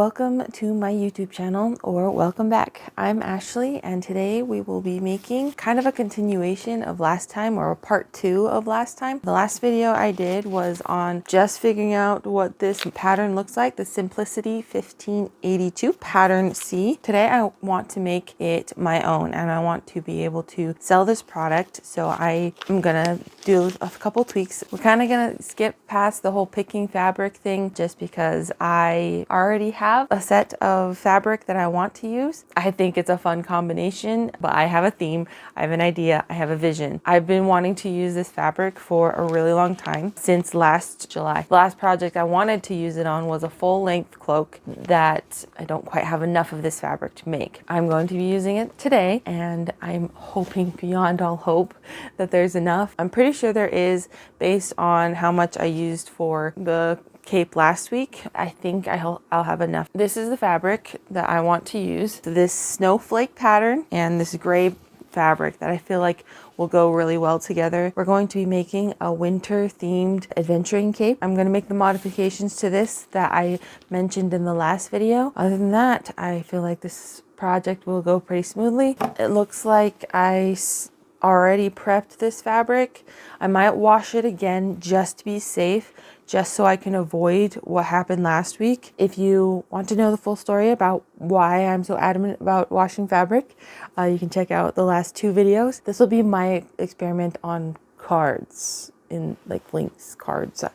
welcome to my YouTube channel, or welcome back. I'm Ashley, and today we will be making kind of a continuation of last time, or a part 2 of last time. The last video I did was on just figuring out what this pattern looks like, the Simplicity 1582 pattern C. Today I want to make it my own, and I want to be able to sell this product, so I am gonna do a couple tweaks. We're kind of gonna skip past the whole picking fabric thing just because I already have a set of fabric that I want to use. I think it's a fun combination, but I have a theme, I have an idea, I have a vision. I've been wanting to use this fabric for a really long time, since last July. The last project I wanted to use it on was a full length cloak that I don't quite have enough of this fabric to make. I'm going to be using it today, and I'm hoping beyond all hope that there's enough. I'm pretty sure there is, based on how much I used for the cape last week. I think I'll have enough. This is the fabric that I want to use. This snowflake pattern and this gray fabric that I feel like will go really well together. We're going to be making a winter themed adventuring cape. I'm going to make the modifications to this that I mentioned in the last video. Other than that, I feel like this project will go pretty smoothly. It looks like I already prepped this fabric. I might wash it again just to be safe, just so I can avoid what happened last week. If you want to know the full story about why I'm so adamant about washing fabric, you can check out the last 2 videos. This will be my experiment on cards, in like links cards. I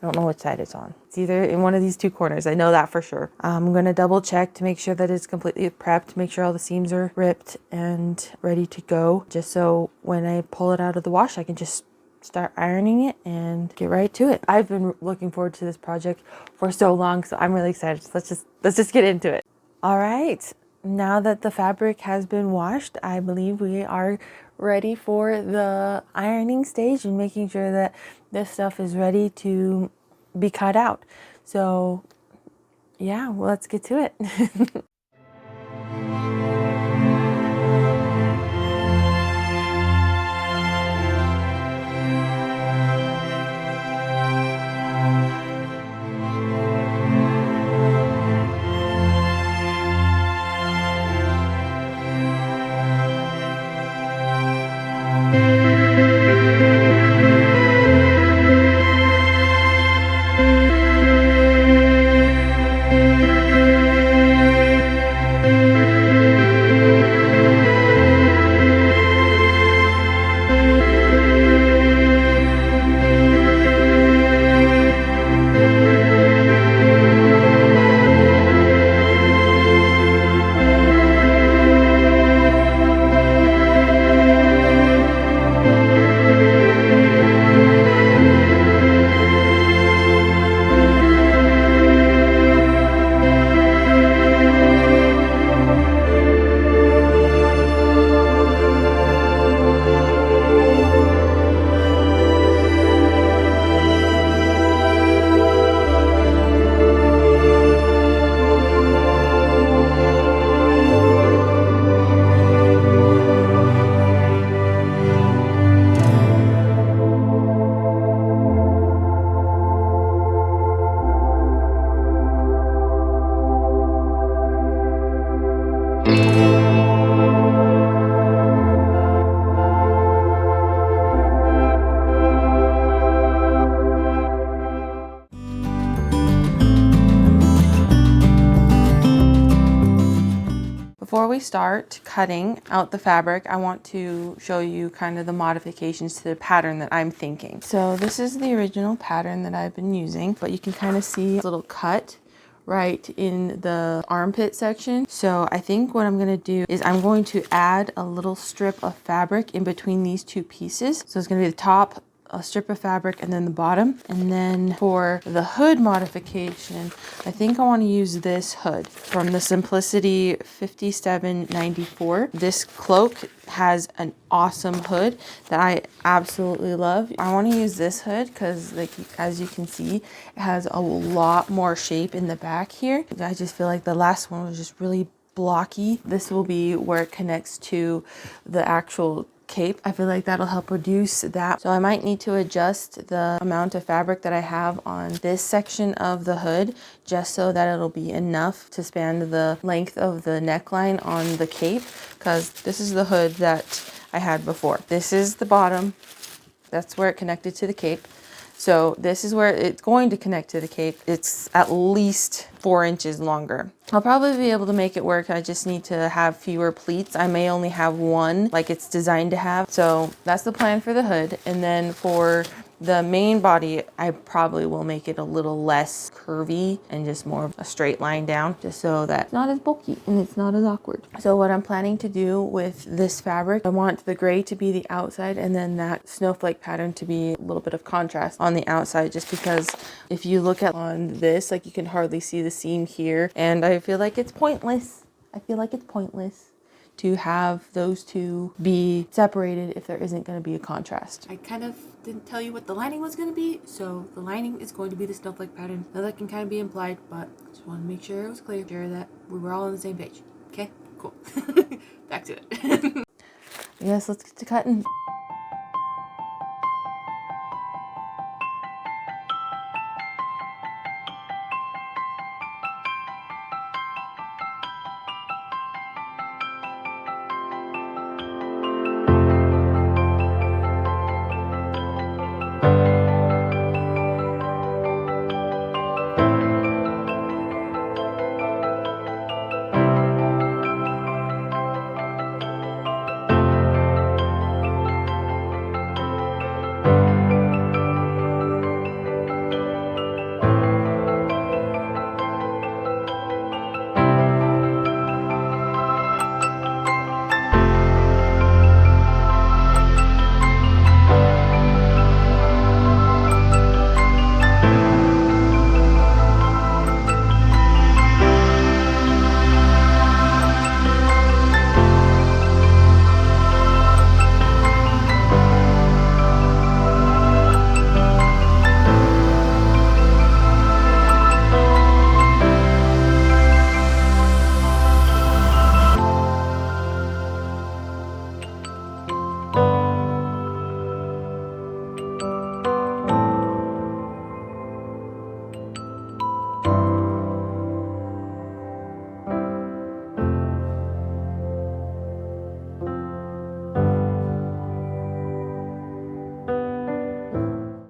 don't know which side it's on. It's either in one of these 2 corners. I know that for sure. I'm gonna double check to make sure that it's completely prepped, make sure all the seams are ripped and ready to go, just so when I pull it out of the wash, I can just start ironing it and get right to it. I've been looking forward to this project for so long, so I'm really excited. Let's just get into it. All right, now that the fabric has been washed, I believe we are ready for the ironing stage and making sure that this stuff is ready to be cut out. So yeah, well, let's get to it. Before we start cutting out the fabric, I want to show you kind of the modifications to the pattern that I'm thinking. So this is the original pattern that I've been using, but you can kind of see a little cut right in the armpit section. So I think what I'm going to do is I'm going to add a little strip of fabric in between these 2 pieces. So it's going to be the top, a strip of fabric, and then the bottom. And then for the hood modification, I think I want to use this hood from the Simplicity 5794. This cloak has an awesome hood that I absolutely love. I want to use this hood because, like, as you can see, it has a lot more shape in the back here. I just feel like the last one was just really blocky. This will be where it connects to the actual cape. I feel like that'll help reduce that. So I might need to adjust the amount of fabric that I have on this section of the hood just so that it'll be enough to span the length of the neckline on the cape, because this is the hood that I had before. This is the bottom. That's where it connected to the cape. So this is where it's going to connect to the cape. It's at least 4 inches longer. I'll probably be able to make it work. I just need to have fewer pleats. I may only have one like it's designed to have. So that's the plan for the hood. And then for the main body, I probably will make it a little less curvy and just more of a straight line down, just so that it's not as bulky and it's not as awkward. So what I'm planning to do with this fabric, I want the gray to be the outside and then that snowflake pattern to be a little bit of contrast on the outside, just because if you look at on this, like you can hardly see the seam here, and I feel like it's pointless. To have those two be separated if there isn't going to be a contrast. I kind of didn't tell you what the lining was going to be, so the lining is going to be the snowflake pattern. Now that can kind of be implied, but just want to make sure it was clear, that we were all on the same page. Okay, cool. Back to it. Yes, let's get to cutting.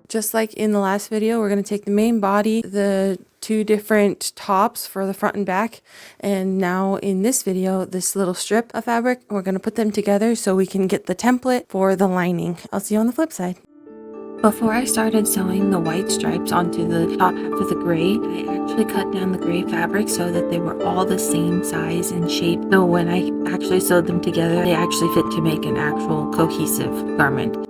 Just like in the last video, we're going to take the main body, the two different tops for the front and back, and now in this video, this little strip of fabric, we're going to put them together so we can get the template for the lining. I'll see you on the flip side. Before I started sewing the white stripes onto the top half of the gray, I actually cut down the gray fabric so that they were all the same size and shape. So when I actually sewed them together, they actually fit to make an actual cohesive garment.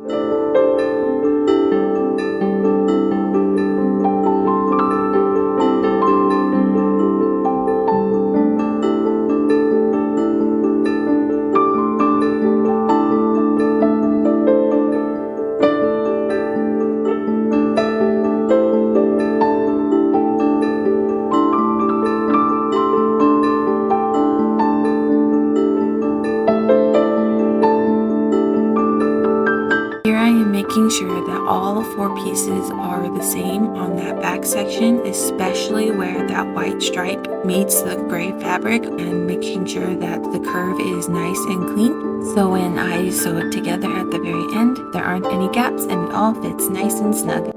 Making sure that all 4 pieces are the same on that back section, especially where that white stripe meets the gray fabric, and making sure that the curve is nice and clean. So when I sew it together at the very end, there aren't any gaps and it all fits nice and snug.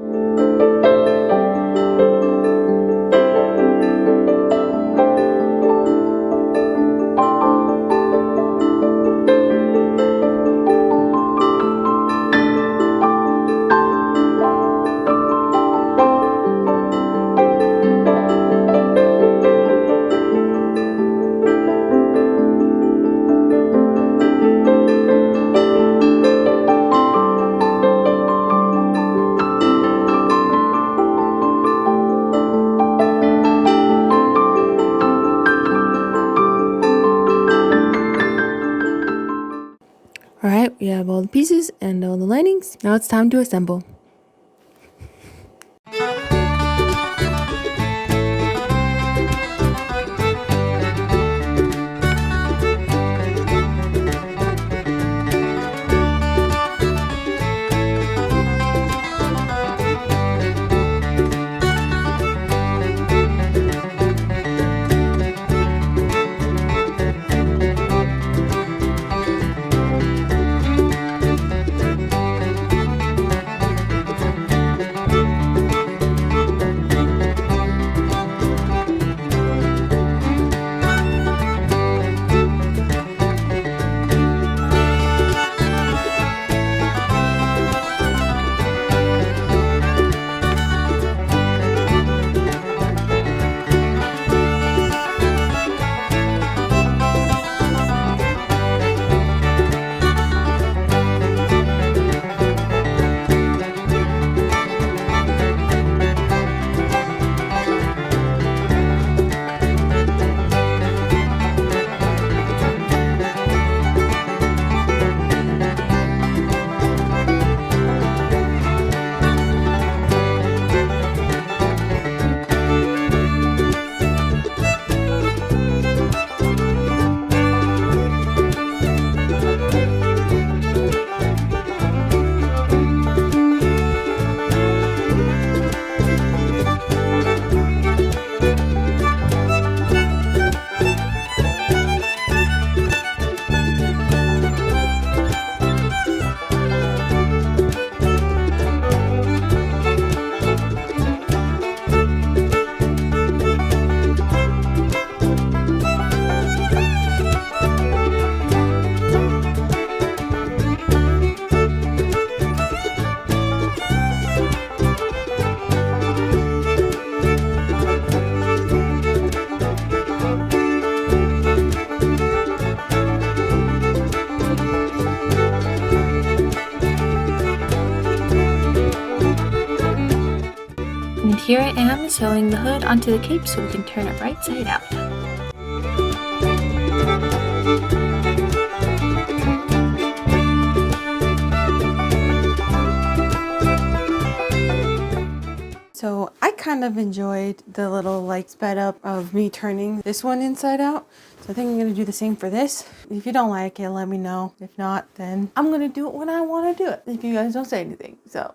Alright, we have all the pieces and all the linings. Now it's time to assemble. here I am sewing the hood onto the cape so we can turn it right side out. So I kind of enjoyed the little like sped up of me turning this one inside out. So I think I'm going to do the same for this. If you don't like it, let me know. If not, then I'm going to do it when I want to do it. If you guys don't say anything. So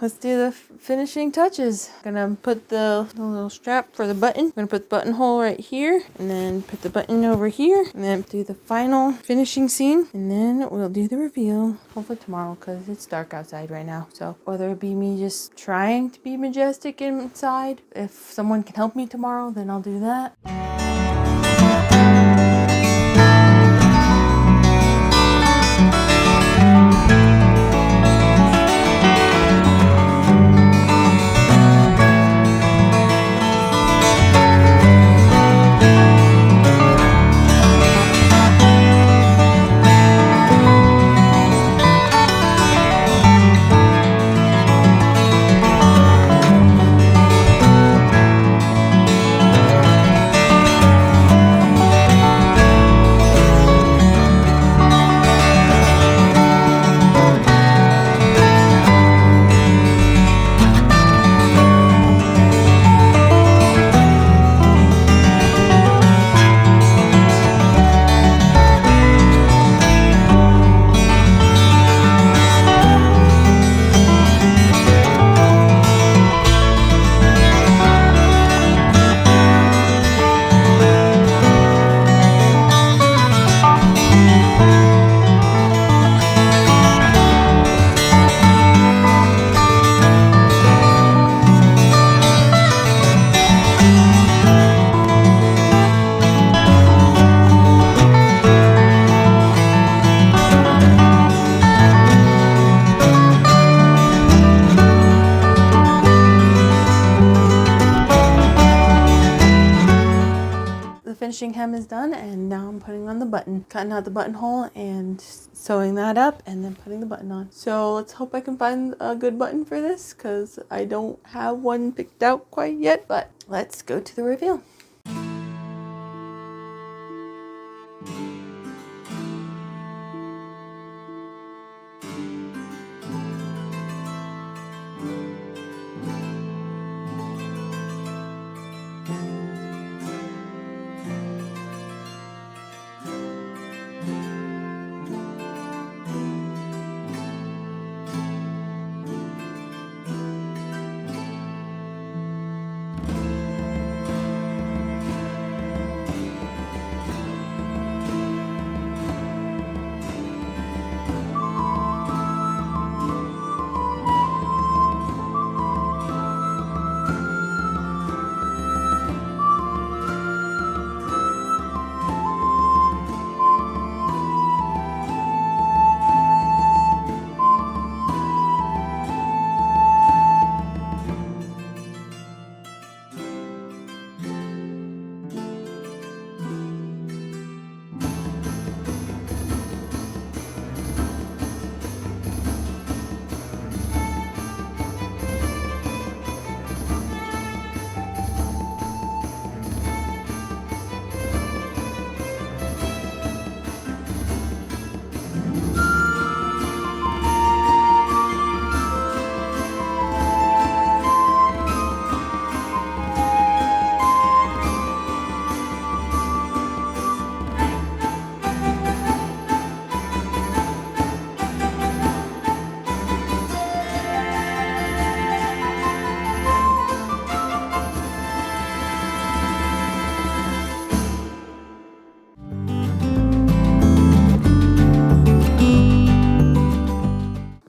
let's do the finishing touches. Gonna put the little strap for the button. Gonna put the buttonhole right here, and then put the button over here, and then do the final finishing scene, and then we'll do the reveal. Hopefully tomorrow, because it's dark outside right now. So whether it be me just trying to be majestic inside, if someone can help me tomorrow, then I'll do that. Finishing hem is done, and now I'm putting on the button, cutting out the buttonhole and sewing that up, and then putting the button on. So let's hope I can find a good button for this, because I don't have one picked out quite yet, but let's go to the reveal.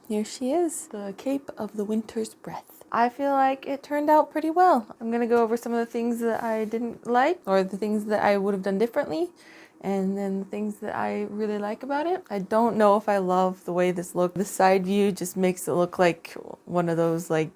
Here she is, the Cape of the Winter's Breath. I feel like it turned out pretty well. I'm gonna go over some of the things that I didn't like, or the things that I would have done differently, and then the things that I really like about it. I don't know if I love the way this looks. The side view just makes it look like one of those like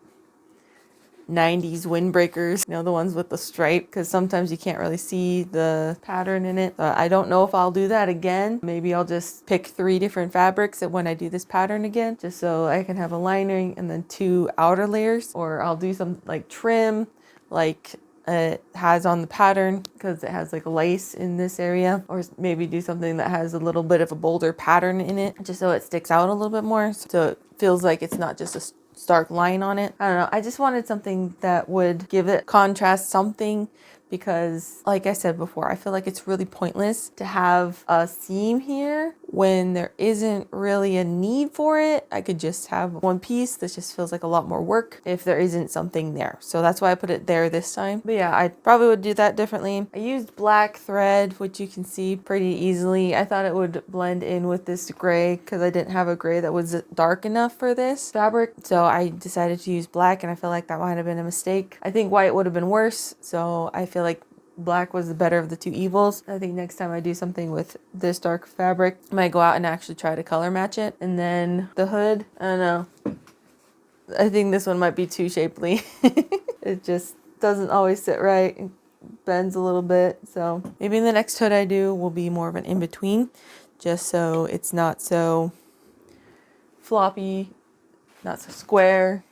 90s windbreakers, you know, the ones with the stripe, because sometimes you can't really see the pattern in it. I don't know if I'll do that again. Maybe I'll just pick 3 different fabrics when I do this pattern again, just so I can have a lining and then 2 outer layers, or I'll do some like trim like it has on the pattern, because it has like a lace in this area, or maybe do something that has a little bit of a bolder pattern in it, just so it sticks out a little bit more, so it feels like it's not just a stark line on it. I don't know, I just wanted something that would give it contrast, something, because like I said before, I feel like it's really pointless to have a seam here when there isn't really a need for it. I could just have one piece. This just feels like a lot more work if there isn't something there. So that's why I put it there this time. But yeah, I probably would do that differently. I used black thread, which you can see pretty easily. I thought it would blend in with this gray because I didn't have a gray that was dark enough for this fabric. So I decided to use black, and I feel like that might have been a mistake. I think white would have been worse. So I feel like black was the better of the 2 evils. I think next time I do something with this dark fabric, I might go out and actually try to color match it. And then the hood, I don't know. I think this one might be too shapely. It just doesn't always sit right. It bends a little bit. So maybe the next hood I do will be more of an in-between, just so it's not so floppy, not so square,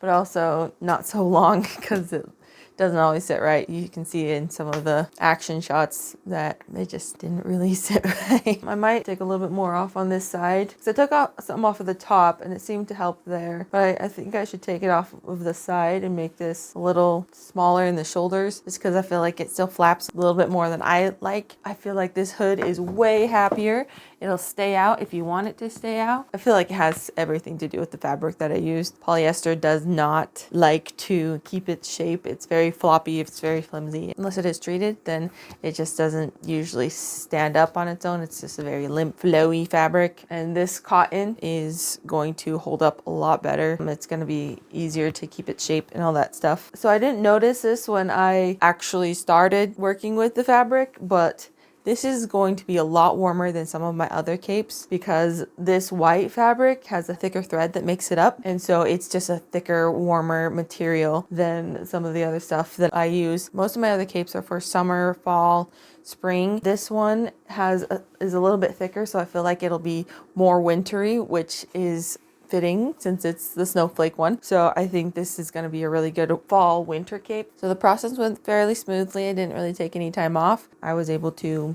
but also not so long, because it doesn't always sit right. You can see in some of the action shots that they just didn't really sit right. I might take a little bit more off on this side, because I took some off of the top and it seemed to help there, but I think I should take it off of the side and make this a little smaller in the shoulders, just because I feel like it still flaps a little bit more than I like. I feel like this hood is way happier. It'll stay out if you want it to stay out. I feel like it has everything to do with the fabric that I used. Polyester does not like to keep its shape. It's very floppy, it's very flimsy. Unless it is treated, then it just doesn't usually stand up on its own. It's just a very limp, flowy fabric. And this cotton is going to hold up a lot better. It's going to be easier to keep its shape and all that stuff. So I didn't notice this when I actually started working with the fabric, but this is going to be a lot warmer than some of my other capes, because this white fabric has a thicker thread that makes it up. And so it's just a thicker, warmer material than some of the other stuff that I use. Most of my other capes are for summer, fall, spring. This one is a little bit thicker, so I feel like it'll be more wintry, which is fitting since it's the snowflake one. So I think this is going to be a really good fall winter cape. So the process went fairly smoothly. I didn't really take any time off. I was able to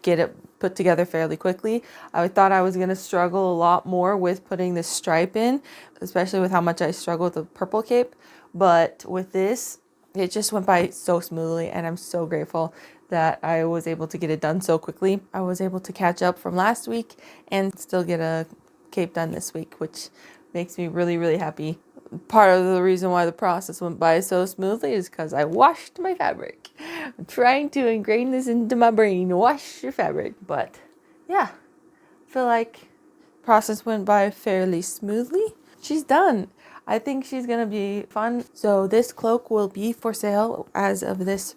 get it put together fairly quickly. I thought I was going to struggle a lot more with putting this stripe in, especially with how much I struggle with the purple cape. But with this, it just went by so smoothly, and I'm so grateful that I was able to get it done so quickly. I was able to catch up from last week and still get a cape done this week, which makes me really, really happy. Part of the reason why the process went by so smoothly is because I washed my fabric. I'm trying to ingrain this into my brain. Wash your fabric. But yeah, I feel like the process went by fairly smoothly. She's done. I think she's gonna be fun. So this cloak will be for sale as of this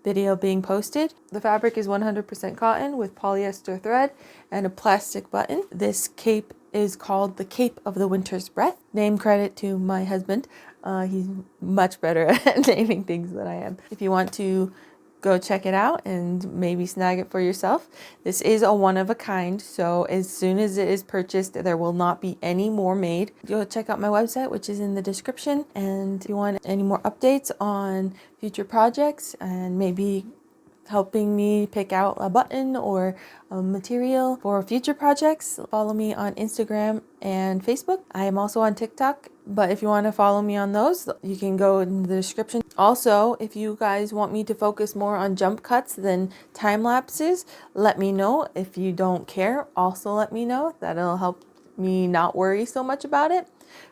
video being posted. The fabric is 100% cotton with polyester thread and a plastic button. This cape is called the Cape of the Winter's Breath. Name credit to my husband. He's much better at naming things than I am. If you want to go check it out and maybe snag it for yourself. This is a one of a kind, so as soon as it is purchased, there will not be any more made. Go check out my website, which is in the description. And if you want any more updates on future projects and maybe helping me pick out a button or a material for future projects, follow me on Instagram and Facebook. I am also on TikTok, but if you want to follow me on those, you can go in the description. Also, if you guys want me to focus more on jump cuts than time lapses, let me know. If you don't care, also let me know. That'll help me not worry so much about it.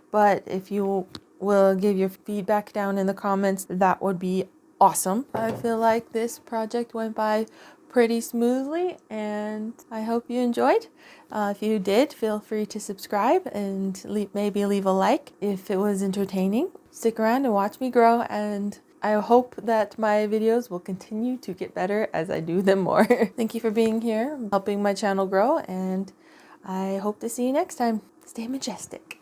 But if you will give your feedback down in the comments, that would be awesome. I feel like this project went by pretty smoothly, and I hope you enjoyed. If you did, feel free to subscribe and maybe leave a like if it was entertaining. Stick around and watch me grow, and I hope that my videos will continue to get better as I do them more. Thank you for being here, helping my channel grow, and I hope to see you next time. Stay majestic.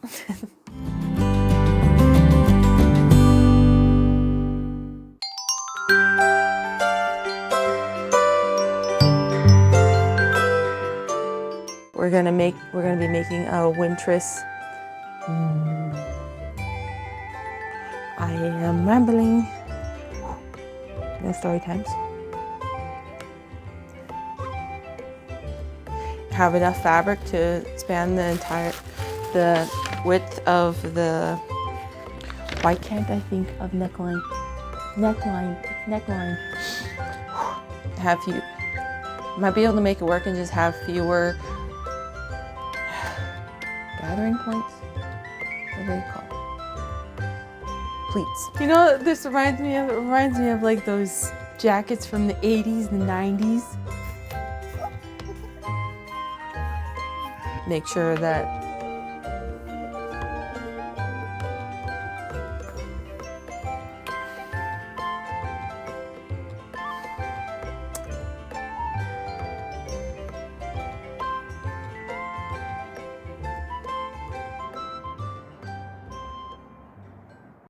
we're gonna be making a windress. I am rambling. No story times. Have enough fabric to span the width of the, why can't I think of neckline? Neckline. Might be able to make it work and just have fewer gathering points. What are they called? Pleats. You know, this reminds me of like those jackets from the 80s, the 90s. Make sure that